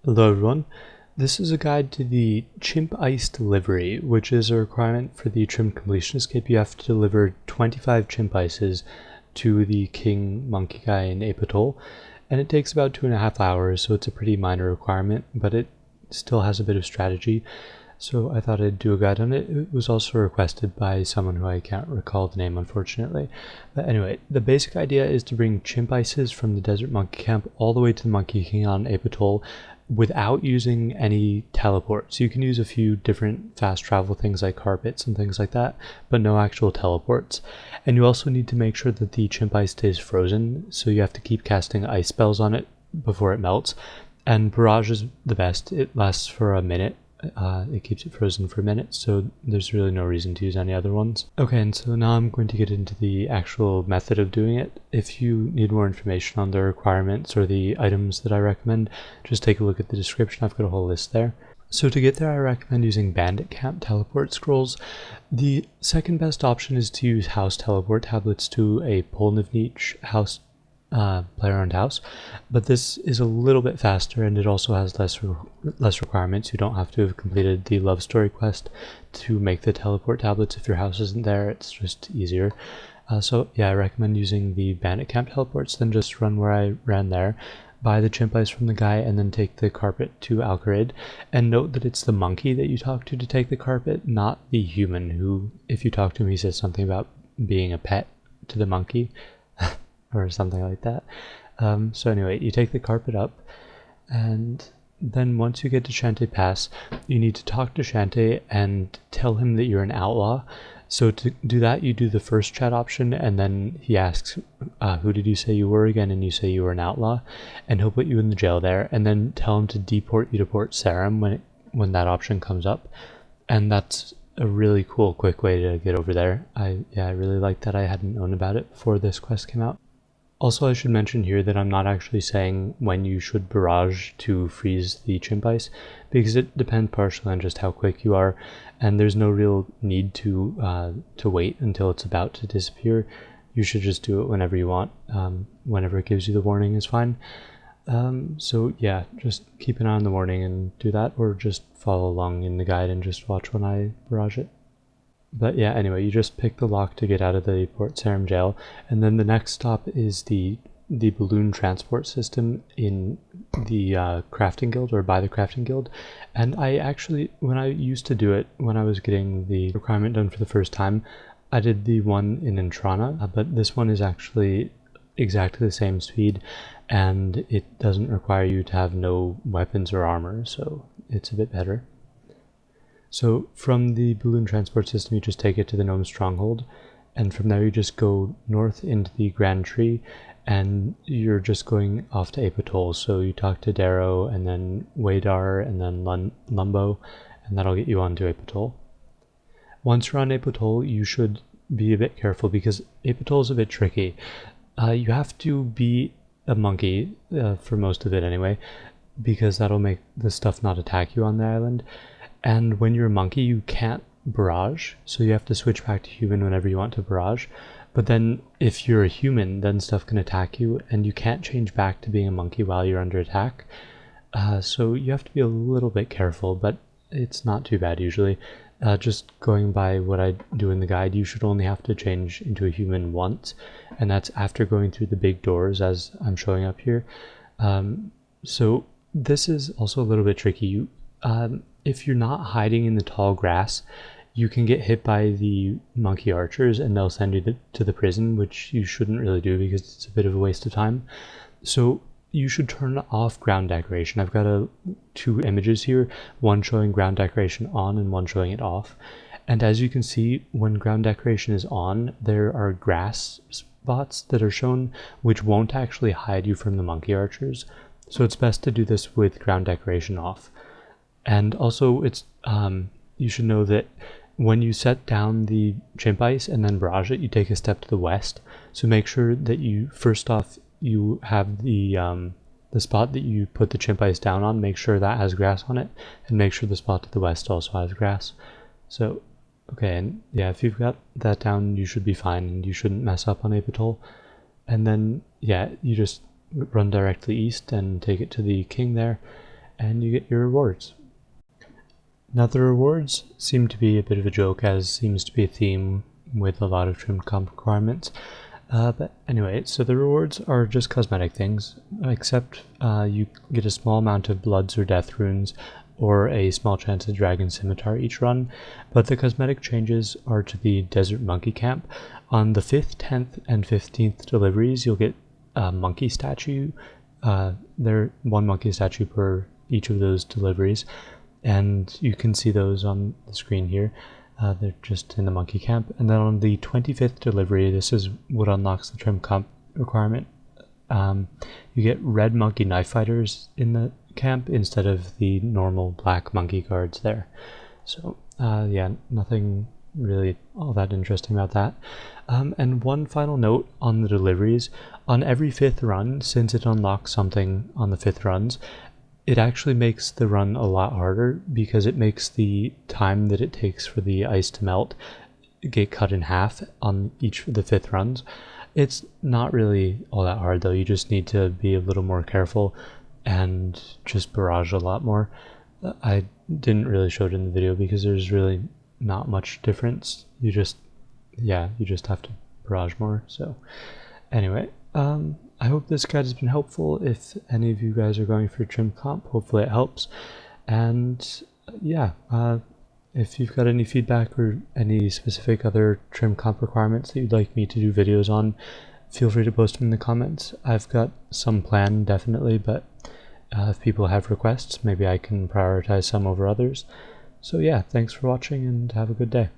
Hello everyone, this is a guide to the Chimp Ice delivery, which is a requirement for the Chimp completionist cape. You have to deliver 25 Chimp Ices to the king monkey guy in Ape Atoll, and it takes about 2.5 hours, so it's a pretty minor requirement, but it still has a bit of strategy. So I thought I'd do a guide on it. It was also requested by someone who I can't recall the name, unfortunately. But anyway, the basic idea is to bring Chimp Ices from the Desert Monkey Camp all the way to the Monkey King on Ape Atoll without using any teleports. You can use a few different fast travel things like carpets and things like that, but no actual teleports. And you also need to make sure that the Chimp Ice stays frozen, so you have to keep casting ice spells on it before it melts. And barrage is the best. It lasts for a minute. It keeps it frozen for a minute, so there's really no reason to use any other ones. Okay, and so now I'm going to get into the actual method of doing it. If you need more information on the requirements or the items that I recommend, just take a look at the description. I've got a whole list there. So to get there, I recommend using Bandit Camp teleport scrolls. The second best option is to use house teleport tablets to a Polnivniche house player-owned house, but this is a little bit faster and it also has less requirements. You don't have to have completed the love story quest to make the teleport tablets. If your house isn't there, it's just easier. So yeah, I recommend using the Bandit Camp teleports. Then just run where I ran there, buy the Chimp Ice from the guy, and then take the carpet to Alcarid. And note that it's the monkey that you talk to take the carpet, not the human, who, if you talk to him, he says something about being a pet to the monkey or something like that. So anyway, you take the carpet up, and then once you get to Shantae Pass, you need to talk to Shantae and tell him that you're an outlaw. So to do that, you do the first chat option, and then he asks, who did you say you were again? And you say you were an outlaw, and he'll put you in the jail there, and then tell him to deport you to Port Sarim when that option comes up. And that's a really cool, quick way to get over there. I really like that. I hadn't known about it before this quest came out. Also, I should mention here that I'm not actually saying when you should barrage to freeze the Chimp Ice, because it depends partially on just how quick you are, and there's no real need to wait until it's about to disappear. You should just do it whenever you want. Whenever it gives you the warning is fine. So yeah, just keep an eye on the warning and do that, or just follow along in the guide and just watch when I barrage it. But yeah, anyway, you just pick the lock to get out of the Port Sarim jail, and then the next stop is the balloon transport system in the crafting guild, or by the crafting guild. And I actually, when I used to do it, when I was getting the requirement done for the first time, I did the one in Entrana, but this one is actually exactly the same speed, and it doesn't require you to have no weapons or armor, so it's a bit better. So from the balloon transport system, you just take it to the gnome stronghold, and from there you just go north into the Grand Tree, and you're just going off to Ape Atoll. So you talk to Darrow, and then Waydar, and then Lumbo, and that'll get you onto Ape Atoll. Once you're on Ape Atoll, you should be a bit careful, because Ape Atoll is a bit tricky. You have to be a monkey, for most of it anyway, because that'll make the stuff not attack you on the island. And when you're a monkey, you can't barrage, so you have to switch back to human whenever you want to barrage. But then if you're a human, then stuff can attack you, and you can't change back to being a monkey while you're under attack. So you have to be a little bit careful, but it's not too bad usually. Just going by what I do in the guide, you should only have to change into a human once, and that's after going through the big doors, as I'm showing up here. So this is also a little bit tricky. If you're not hiding in the tall grass, you can get hit by the monkey archers and they'll send you to the prison, which you shouldn't really do because it's a bit of a waste of time. So you should turn off ground decoration. I've got two images here, one showing ground decoration on and one showing it off. And as you can see, when ground decoration is on, there are grass spots that are shown which won't actually hide you from the monkey archers. So it's best to do this with ground decoration off. And also, it's you should know that when you set down the Chimp Ice and then barrage it, you take a step to the west. So make sure that you, first off, you have the spot that you put the Chimp Ice down on, make sure that has grass on it, and make sure the spot to the west also has grass. So, okay, and yeah, if you've got that down, you should be fine, and you shouldn't mess up on Ape Atoll. And then, yeah, you just run directly east and take it to the king there. and you get your rewards. Now the rewards seem to be a bit of a joke, as seems to be a theme with a lot of trim comp requirements. But anyway, so the rewards are just cosmetic things, except you get a small amount of bloods or death runes, or a small chance of dragon scimitar each run. But the cosmetic changes are to the desert monkey camp. On the 5th, 10th, and 15th deliveries, you'll get a monkey statue. There one monkey statue per each of those deliveries, and you can see those on the screen here. They're just in the monkey camp. And then on the 25th delivery, this is what unlocks the trim comp requirement. You get red monkey knife fighters in the camp instead of the normal black monkey guards there. So yeah, nothing really all that interesting about that. And one final note on the deliveries: on every 5th run, since it unlocks something on the 5th runs, it actually makes the run a lot harder, because it makes the time that it takes for the ice to melt get cut in half on each of the 5th runs. It's not really all that hard though, you just need to be a little more careful and just barrage a lot more. I didn't really show it in the video because there's really not much difference. You just have to barrage more. So anyway, I hope this guide has been helpful. If any of you guys are going for trim comp, hopefully it helps. And yeah, if you've got any feedback or any specific other trim comp requirements that you'd like me to do videos on, feel free to post them in the comments. I've got some planned, definitely, but if people have requests, maybe I can prioritize some over others. So yeah, thanks for watching and have a good day.